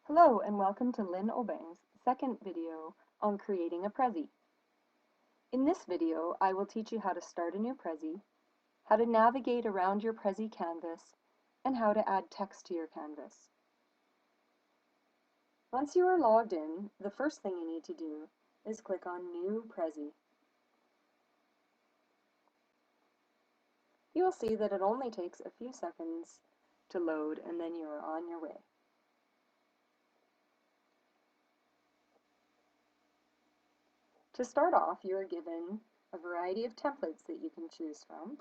Hello and welcome to Lynn Obang's second video on creating a Prezi. In this video, I will teach you how to start a new Prezi, how to navigate around your Prezi canvas, and how to add text to your canvas. Once you are logged in, the first thing you need to do is click on New Prezi. You will see that it only takes a few seconds to load and then you are on your way. To start off, you are given a variety of templates that you can choose from.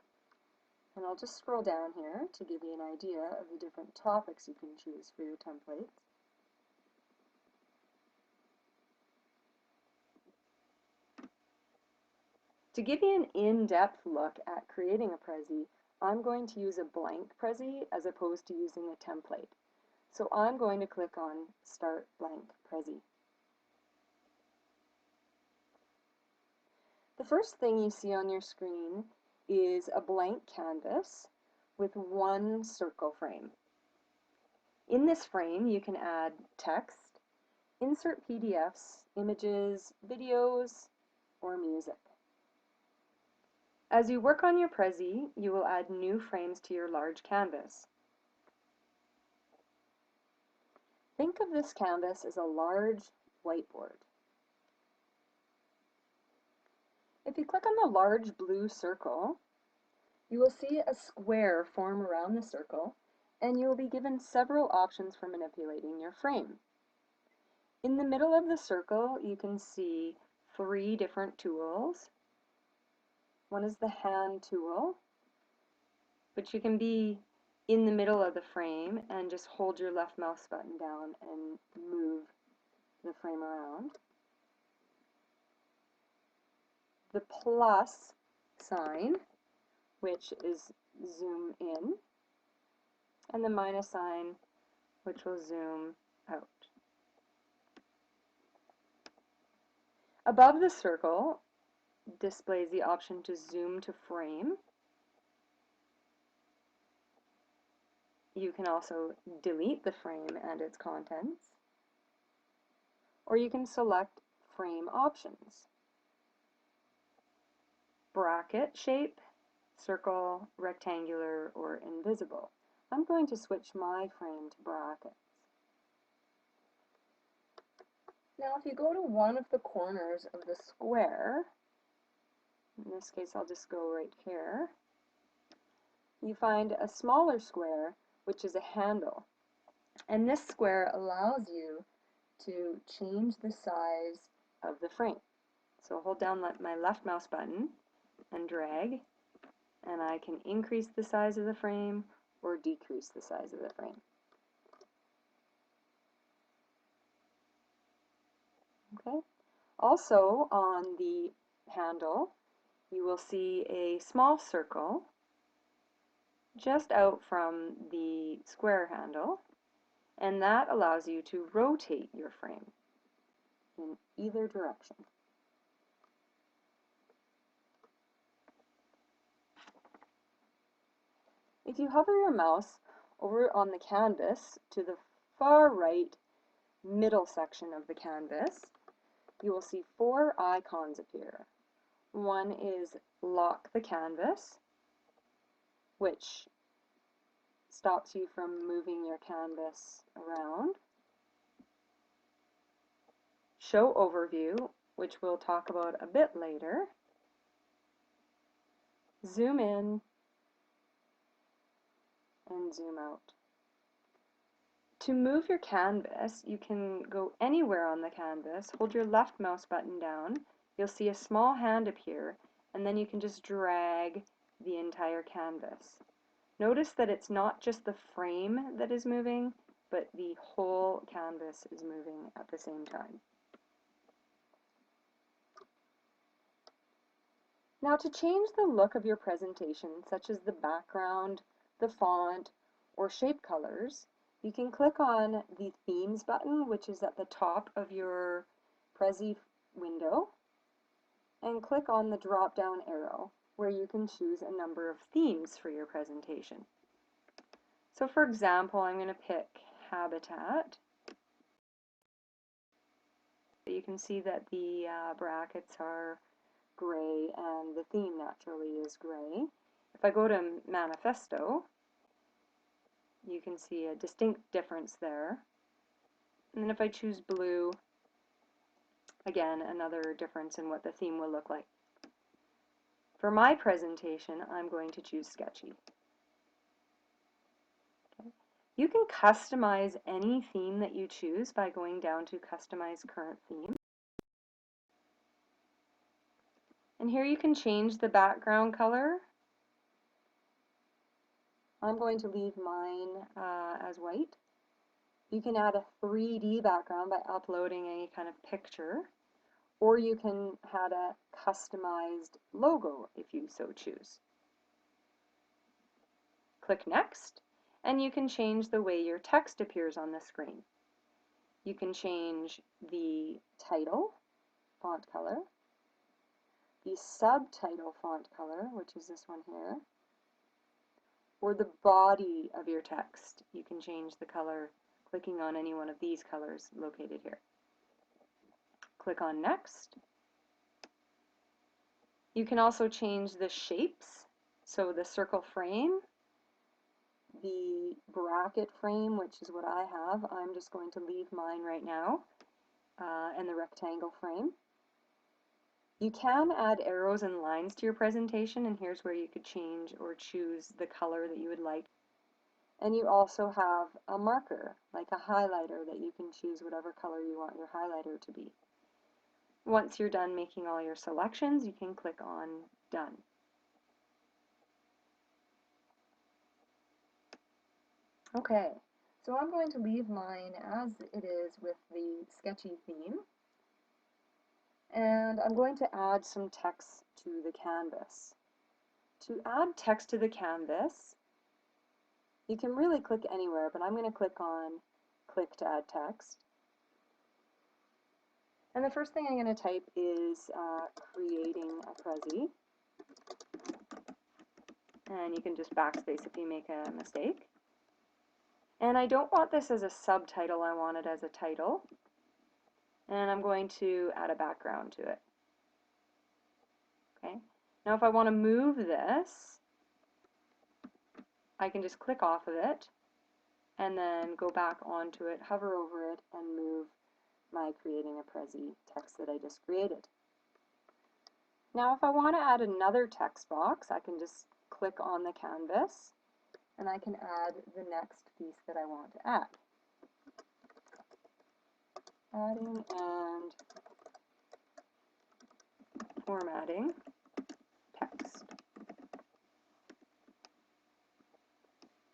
And I'll just scroll down here to give you an idea of the different topics you can choose for your templates. To give you an in-depth look at creating a Prezi, I'm going to use a blank Prezi as opposed to using a template. So I'm going to click on Start Blank Prezi. The first thing you see on your screen is a blank canvas with one circle frame. In this frame, you can add text, insert PDFs, images, videos, or music. As you work on your Prezi, you will add new frames to your large canvas. Think of this canvas as a large whiteboard. If you click on the large blue circle, you will see a square form around the circle, and you will be given several options for manipulating your frame. In the middle of the circle, you can see 3 different tools. One is the hand tool, which you can be in the middle of the frame and just hold your left mouse button down and move the frame around. The plus sign, which is zoom in, and the minus sign, which will zoom out. Above the circle displays the option to zoom to frame. You can also delete the frame and its contents, or you can select frame options. Bracket shape, circle, rectangular, or invisible. I'm going to switch my frame to brackets. Now if you go to one of the corners of the square, in this case I'll just go right here, you find a smaller square which is a handle. And this square allows you to change the size of the frame. So hold down my left mouse button and drag, and I can increase the size of the frame or decrease the size of the frame. Okay. Also on the handle, you will see a small circle just out from the square handle, and that allows you to rotate your frame in either direction. If you hover your mouse over on the canvas to the far right middle section of the canvas, you will see 4 icons appear. One is lock the canvas, which stops you from moving your canvas around. Show overview, which we'll talk about a bit later. Zoom in and zoom out. To move your canvas, you can go anywhere on the canvas, hold your left mouse button down, you'll see a small hand appear, and then you can just drag the entire canvas. Notice that it's not just the frame that is moving, but the whole canvas is moving at the same time. Now to change the look of your presentation, such as the background, the font, or shape colors, you can click on the Themes button, which is at the top of your Prezi window, and click on the drop-down arrow, where you can choose a number of themes for your presentation. So for example, I'm going to pick Habitat, You can see that the brackets are gray and the theme naturally is gray. If I go to Manifesto, you can see a distinct difference there. And then if I choose blue, again, another difference in what the theme will look like. For my presentation, I'm going to choose Sketchy. Okay. You can customize any theme that you choose by going down to Customize Current Theme. And here you can change the background color. I'm going to leave mine as white. You can add a 3D background by uploading any kind of picture, or you can add a customized logo if you so choose. Click Next, and you can change the way your text appears on the screen. You can change the title, font color, the subtitle font color, which is this one here, or the body of your text. You can change the color clicking on any one of these colors located here. Click on Next. You can also change the shapes, so the circle frame, the bracket frame, which is what I have. I'm just going to leave mine right now, and the rectangle frame. You can add arrows and lines to your presentation, and here's where you could change or choose the color that you would like. And you also have a marker, like a highlighter, that you can choose whatever color you want your highlighter to be. Once you're done making all your selections, you can click on Done. Okay, so I'm going to leave mine as it is with the Sketchy theme. And I'm going to add some text to the canvas. To add text to the canvas, you can really click anywhere, but I'm going to click on Click to Add Text. And the first thing I'm going to type is creating a Prezi. And you can just backspace if you make a mistake. And I don't want this as a subtitle, I want it as a title. And I'm going to add a background to it. Okay. Now if I want to move this, I can just click off of it and then go back onto it, hover over it, and move my creating a Prezi text that I just created. Now if I want to add another text box, I can just click on the canvas and I can add the next piece that I want to add. Adding and formatting text.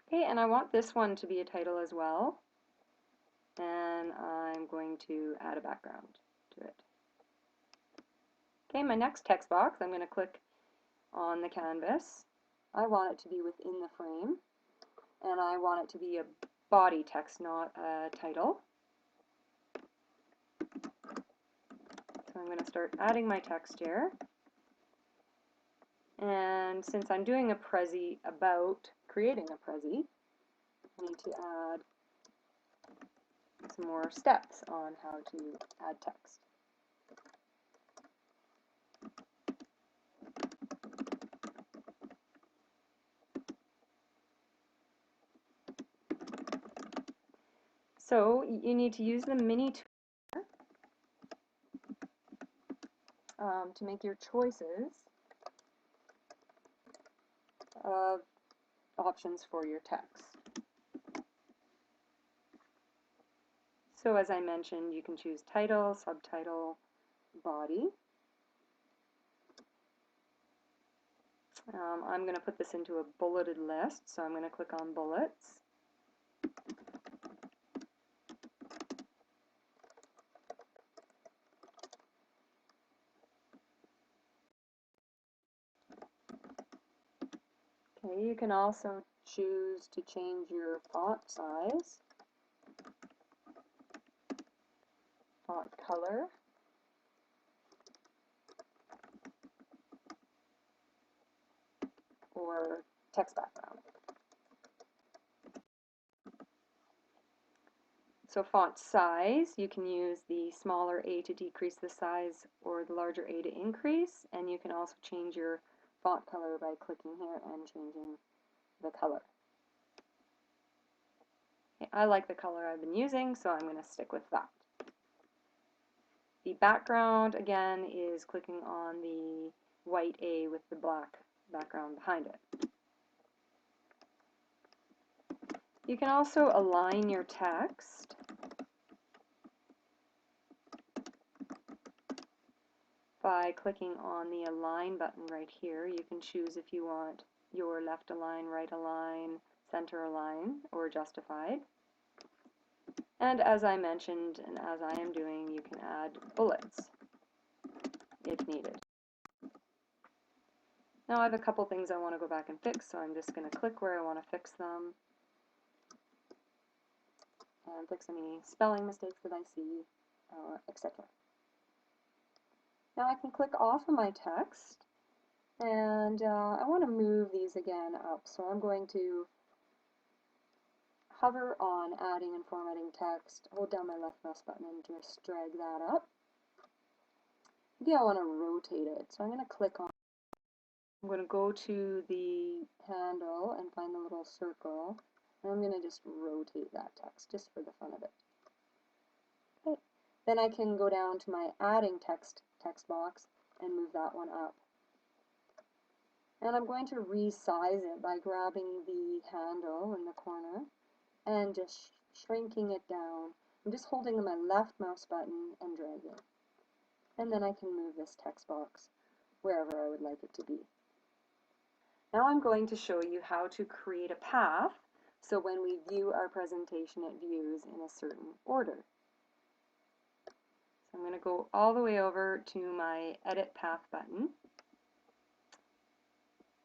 Okay, and I want this one to be a title as well, and I'm going to add a background to it. Okay, my next text box, I'm going to click on the canvas. I want it to be within the frame, and I want it to be a body text, not a title. So I'm going to start adding my text here. And since I'm doing a Prezi about creating a Prezi, I need to add some more steps on how to add text. So you need to use the mini tool to make your choices of options for your text. So as I mentioned, you can choose title, subtitle, body. I'm going to put this into a bulleted list, so I'm going to click on bullets. Okay, you can also choose to change your font size, font color, or text background. So font size, you can use the smaller A to decrease the size or the larger A to increase, and you can also change your font color by clicking here and changing the color. Okay, I like the color I've been using, so I'm going to stick with that. The background, again, is clicking on the white A with the black background behind it. You can also align your text by clicking on the Align button right here. You can choose if you want your left align, right align, center align, or justified. And as I mentioned, and as I am doing, you can add bullets if needed. Now I have a couple things I want to go back and fix, so I'm just going to click where I want to fix them and fix any spelling mistakes that I see, etc. Now I can click off of my text, and I want to move these again up, so I'm going to hover on adding and formatting text, hold down my left mouse button and just drag that up. Maybe I want to rotate it, so I'm going to click on, I'm going to go to the handle and find the little circle, and I'm going to just rotate that text just for the fun of it. Okay. Then I can go down to my adding text box and move that one up. And I'm going to resize it by grabbing the handle in the corner and just shrinking it down. I'm just holding my left mouse button and dragging. And then I can move this text box wherever I would like it to be. Now I'm going to show you how to create a path so when we view our presentation it views in a certain order. So I'm going to go all the way over to my Edit Path button.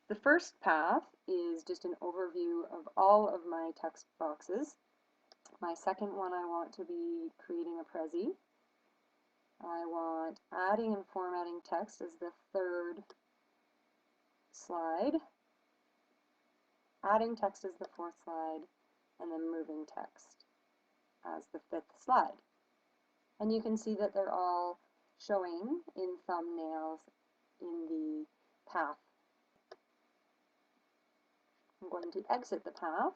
The first path is just an overview of all of my text boxes. My second one, I want to be creating a Prezi. I want adding and formatting text as the third slide, adding text as the fourth slide, and then moving text as the fifth slide. And you can see that they're all showing in thumbnails in the path. I'm going to exit the path,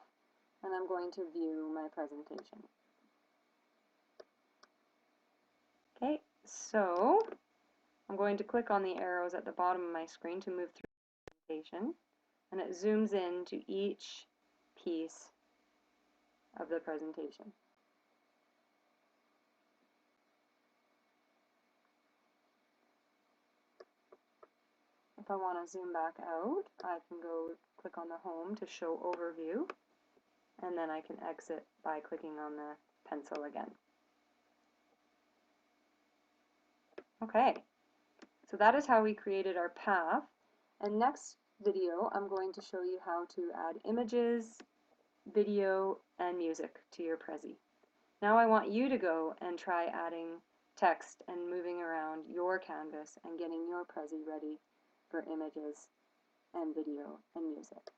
and I'm going to view my presentation. Okay, so I'm going to click on the arrows at the bottom of my screen to move through the presentation, and it zooms in to each piece of the presentation. If I want to zoom back out, I can go click on the home to show overview, and then I can exit by clicking on the pencil again. Okay, so that is how we created our path, and next video I'm going to show you how to add images, video, and music to your Prezi. Now I want you to go and try adding text and moving around your canvas and getting your Prezi ready for images and video and music.